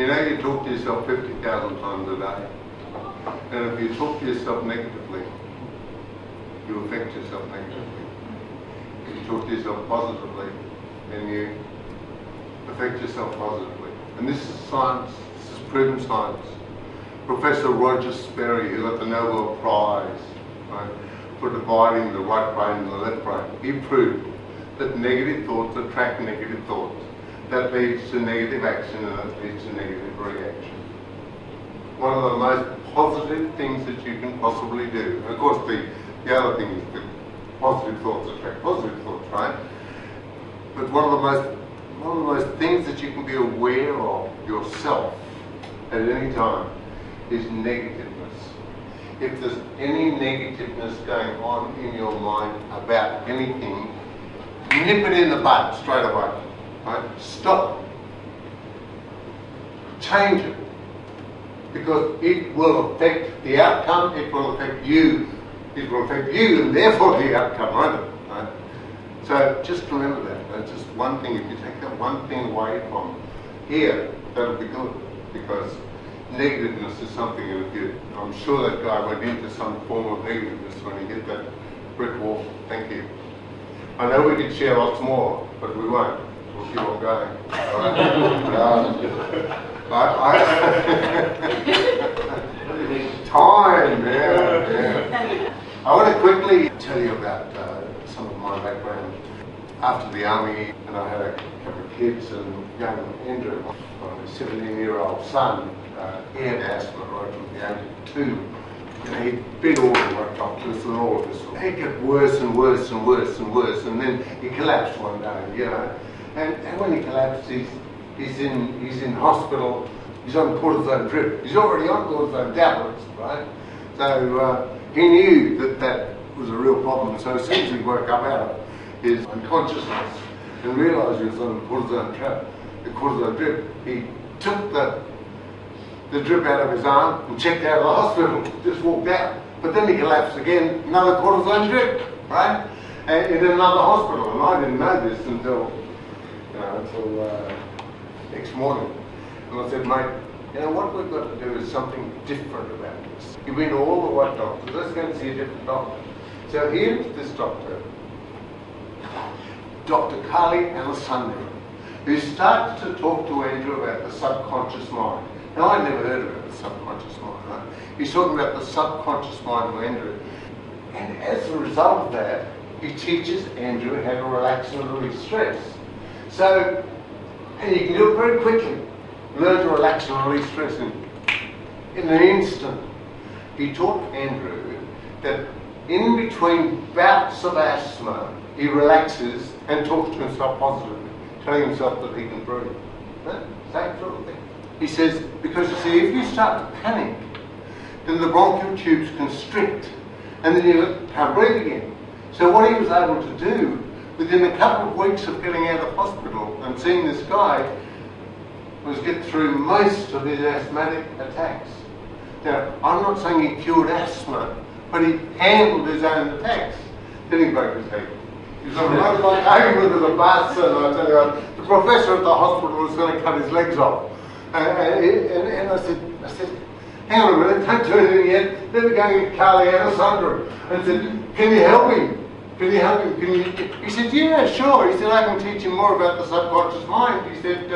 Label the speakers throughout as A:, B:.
A: You know, you talk to yourself 50,000 times a day. And if you talk to yourself negatively, you affect yourself negatively. If you talk to yourself positively, then you affect yourself positively. And this is science, this is proven science. Professor Roger Sperry, who got the Nobel Prize, right, for dividing the right brain and the left brain, he proved that negative thoughts attract negative thoughts. That leads to negative action and that leads to negative reaction. One of the most positive things that you can possibly do. And of course the other thing is that positive thoughts attract positive thoughts, right? But one of the most things that you can be aware of yourself at any time is negativeness. If there's any negativeness going on in your mind about anything, nip it in the bud straight away. Right? Stop. Change it. Because it will affect the outcome, it will affect you. It will affect you and therefore the outcome, right? So just remember that. That's just one thing. If you take that one thing away from here, that'll be good. Because negativeness is something that I'm sure that guy went into some form of negativeness when he hit that brick wall. Thank you. I know we could share lots more, but we won't. We'll keep on going. Time, yeah. I want to quickly tell you about some of my background. After the army, and I had a couple of kids, and young Andrew, my 17-year-old son, he had asthma right from the age of 2. You know, he'd been all the right doctors and all of this. He'd get worse and worse and worse and worse, and then he collapsed one day, you know. And when he collapsed, he's in hospital. He's on cortisone drip. He's already on cortisone tablets, right? So he knew that was a real problem. So as soon as he woke up out of his unconsciousness and realised he was on the cortisone drip, he took the drip out of his arm and checked out of the hospital. Just walked out. But then he collapsed again. Another cortisone drip, right? And in another hospital. And I didn't know this until next morning. And I said, mate, you know what we've got to do is something different about this. You've been to all the right doctors, let's go and see a different doctor. So here's this doctor, Dr. Carly Alessandro, who started to talk to Andrew about the subconscious mind. Now I'd never heard about the subconscious mind, right? He's talking about the subconscious mind of Andrew. And as a result of that, he teaches Andrew how to relax and release stress. So, and you can do it very quickly. Learn to relax and release stress in an instant. He taught Andrew that in between bouts of asthma, he relaxes and talks to himself positively, telling himself that he can breathe. Same sort of thing. He says, because you see, if you start to panic, then the bronchial tubes constrict, and then you can't breathe again. So what he was able to do, within a couple of weeks of getting out of hospital and seeing this guy, was get through most of his asthmatic attacks. Now, I'm not saying he cured asthma, but he handled his own attacks. Then he broke his head. He was on a motorbike arguing with a bus, and I tell you, the professor at the hospital was going to cut his legs off. And I said, hang on a minute, don't do anything yet. Let me go and get Carly Alessandro. And I said, can you help him? Can you help him? He said, yeah, sure. He said, I can teach him more about the subconscious mind. He said,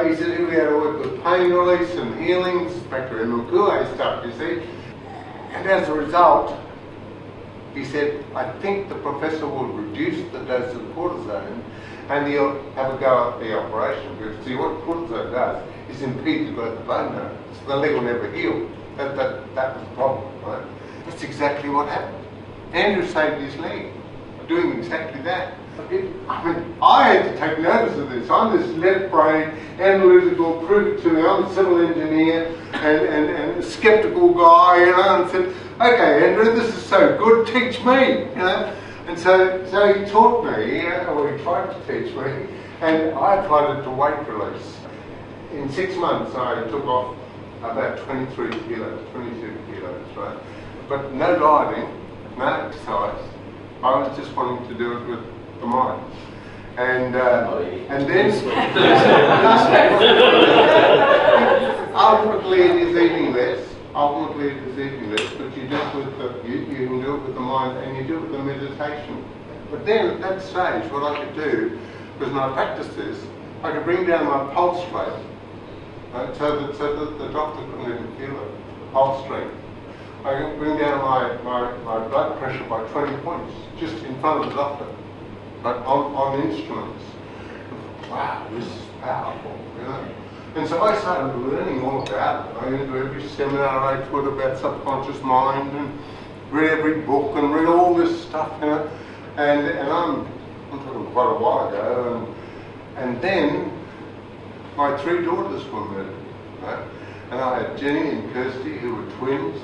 A: he said he'll be able to work with pain release and healings, Bacteria stuff, you see. And as a result, he said, I think the professor will reduce the dose of cortisone and he'll have a go at the operation. Because see, what cortisone does is impede the growth of bone marrow. So the leg will never heal. That was the problem, right? That's exactly what happened. Andrew saved his leg by doing exactly that. I had to take notice of this. I'm this left brain, analytical, prove it to me, I'm a civil engineer and a skeptical guy, you know, and said, okay, Andrew, this is so good, teach me, you know. And so he taught me, or he tried to teach me, and I applied it to weight release. In 6 months, I took off about 23 kilos, 22 kilos, right? But no dieting, no exercise. I was just wanting to do it with the mind. And then ultimately it is eating less. Ultimately it is eating less, but you do it with the, you can do it with the mind and you do it with the meditation. But then at that stage, what I could do was, when I practiced this, I could bring down my pulse rate, right, so that the doctor couldn't even feel it, the pulse rate. I could bring down my blood pressure by 20 points, just in front of the doctor, right, on instruments. Wow, this is powerful, you know. And so I started learning all about it. I went to every seminar I could about subconscious mind and read every book and read all this stuff, you know. And I'm talking quite a while ago, and then my 3 daughters were murdered, right? And I had Jenny and Kirsty, who were twins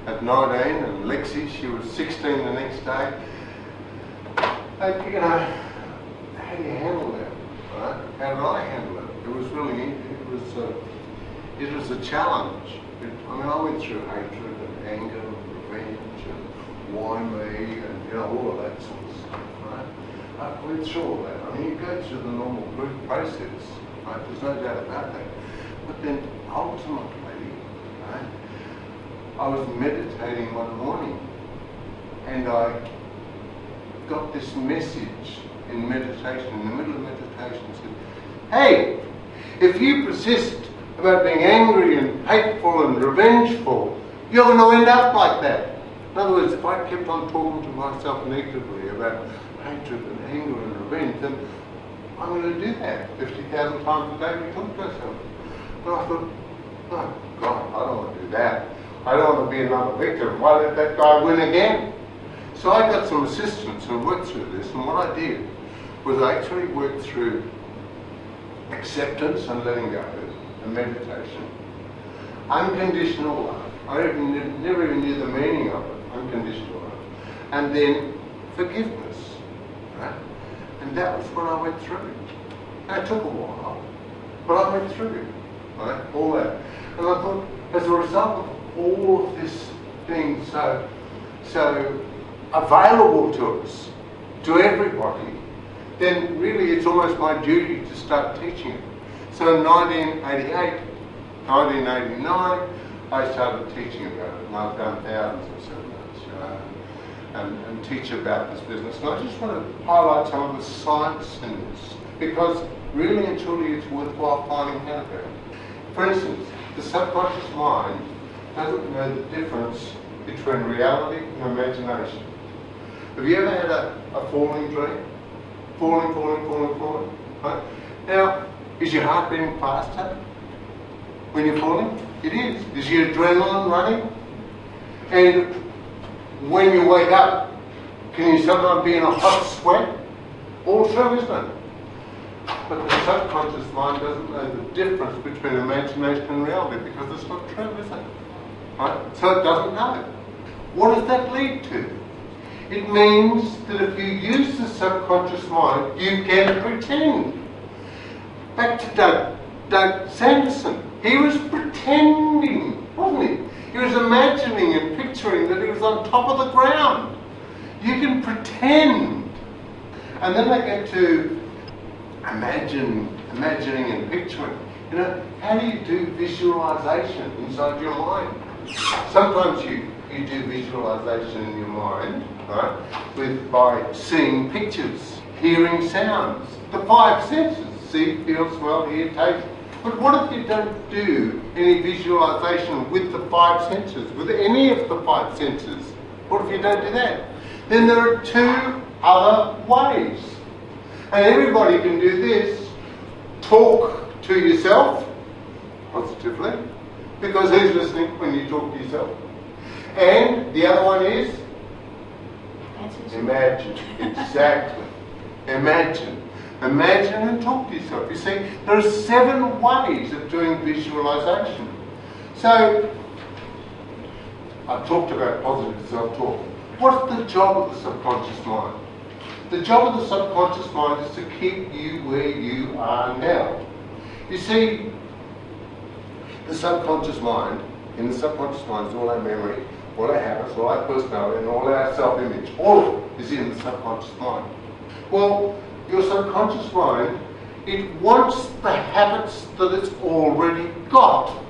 A: at 19, and Lexi, she was 16 the next day. And, you know, how do you handle that, right? How did I handle it? It was really, it was a challenge. I mean, I went through hatred and anger and revenge and why me and, you know, all of that sort of stuff, right? I went through all that. I mean, you go through the normal process, right? There's no doubt about that. But then ultimately, right, I was meditating one morning and I got this message in meditation, in the middle of meditation, said, hey, if you persist about being angry and hateful and revengeful, you're going to end up like that. In other words, if I kept on talking to myself negatively about hatred and anger and revenge, then I'm going to do that 50,000 times a day we talk to ourselves. But I thought, oh God, I don't want to do that. I don't want to be another victim. Why let that guy win again? So I got some assistance and worked through this, and what I did was I actually worked through acceptance and letting go, and meditation, unconditional love. I never even knew the meaning of it, unconditional love, and then forgiveness, right? And that was what I went through. And it took a while, but I went through, right? All that, and I thought, as a result of all of this being so available to us, to everybody, then really it's almost my duty to start teaching it. So in 1988, 1989, I started teaching about it, and I've done thousands of seminars, you know, and teach about this business. And I just want to highlight some of the science in this, because really and truly it's worthwhile finding out about it. For instance, the subconscious mind doesn't know the difference between reality and imagination. Have you ever had a falling dream? Falling, right? Now, is your heart beating faster when you're falling? It is. Is your adrenaline running? And when you wake up, can you sometimes be in a hot sweat? All true, isn't it? But the subconscious mind doesn't know the difference between imagination and reality, because it's not true, is it? Right? So it doesn't know. What does that lead to? It means that if you use the subconscious mind, you can pretend. Back to Doug Sanderson. He was pretending, wasn't he? He was imagining and picturing that he was on top of the ground. You can pretend. And then they get to imagining and picturing. You know, how do you do visualization inside your mind? Sometimes you do visualization in your mind, right, by seeing pictures, hearing sounds, the 5 senses, see, feel, smell, hear, taste. But what if you don't do any visualization with the 5 senses, with any of the 5 senses? What if you don't do that? Then there are 2 other ways. And everybody can do this. Talk to yourself, positively, because who's listening when you talk to yourself? And the other one is imagine. Exactly. Imagine. Imagine and talk to yourself. You see, there are 7 ways of doing visualization. So, I've talked about positive self-talk. What's the job of the subconscious mind? The job of the subconscious mind is to keep you where you are now. You see, the subconscious mind, in the subconscious mind is all our memory, all our habits, all our personality, and all our self-image. All of it is in the subconscious mind. Well, your subconscious mind, it wants the habits that it's already got.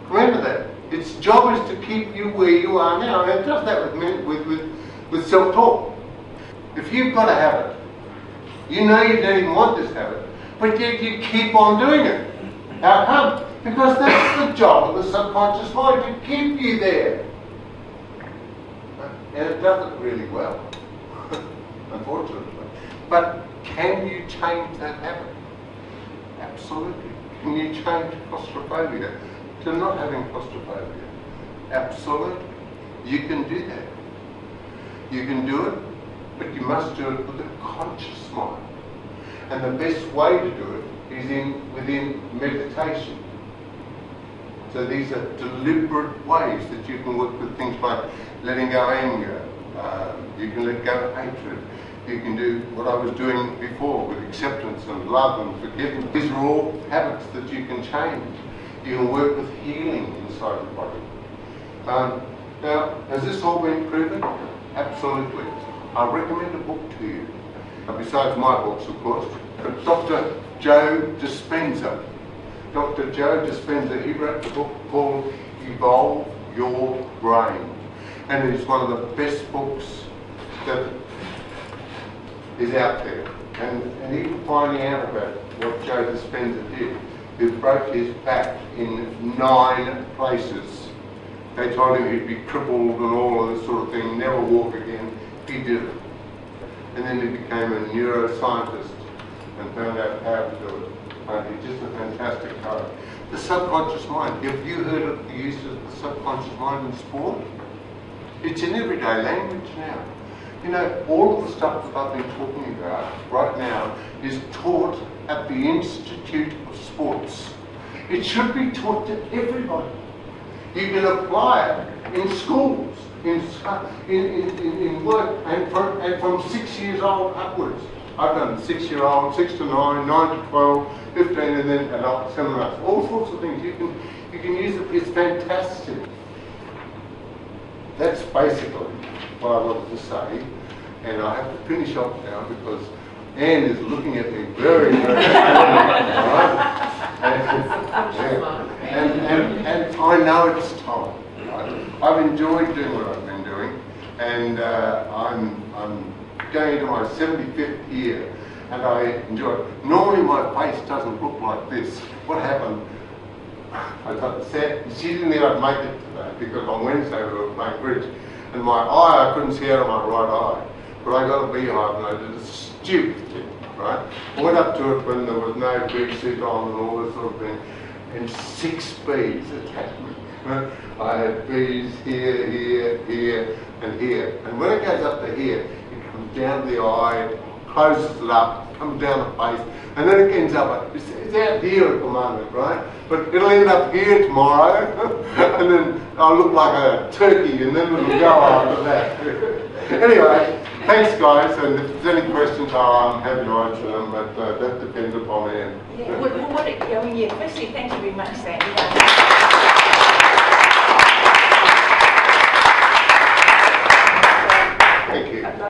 A: Remember that. Its job is to keep you where you are now, and it does that with self-talk. If you've got a habit, you know you don't even want this habit, but yet you keep on doing it. How come? Because that's the job of the subconscious mind, to keep you there. And it does it really well, unfortunately. But can you change that habit? Absolutely. Can you change claustrophobia to not having claustrophobia? Absolutely. You can do that. You can do it, but you must do it with a conscious mind. And the best way to do it is within meditation. So these are deliberate ways that you can work with things like letting go anger, you can let go of hatred, you can do what I was doing before with acceptance and love and forgiveness. These are all habits that you can change. You can work with healing inside the body. Now, has this all been proven? Absolutely. I recommend a book to you, besides my books of course, but Dr. Joe Dispenza. Dr. Joe Dispenza, he wrote a book called Evolve Your Brain. And it's one of the best books that is out there. And even finding out about what Joe Dispenza did, he broke his back in 9 places. They told him he'd be crippled and all of this sort of thing, never walk again. He did it. And then he became a neuroscientist and found out how to do it. He's just a fantastic guy. The subconscious mind. Have you heard of the use of the subconscious mind in sport? It's in everyday language now. You know, all of the stuff that I've been talking about right now is taught at the Institute of Sports. It should be taught to everybody. You can apply it in schools, in work, and from 6 years old upwards. I've done 6-year-old, 6 to 9, 9 to 12, 15, and then adult seminars. All sorts of things. You can use it. It's fantastic. That's basically what I wanted to say, and I have to finish off now because Anne is looking at me very, very right? And I know it's time. Right? I've enjoyed doing what I've been doing, and I'm going into my 75th year, and I enjoy it. Normally my face doesn't look like this. What happened? I got sad. She didn't even make it today because on Wednesday we were playing bridge, and my eye I couldn't see out of my right eye. But I got a beehive and I did a stupid thing, right? I went up to it when there was no bee suit on and all this sort of thing, and 6 bees attacked me. I had bees here, here, here, and here. And when it goes up to here, it comes down the eye, closes it up, comes down the face, and then it ends up, it's out here at the moment, right? But it'll end up here tomorrow, and then I'll look like a turkey, and then it'll go after that. Anyway, thanks guys, and if there's any questions, I'm happy to answer them, but that depends upon Anne.
B: Yeah, firstly, thank you very much, Sandy.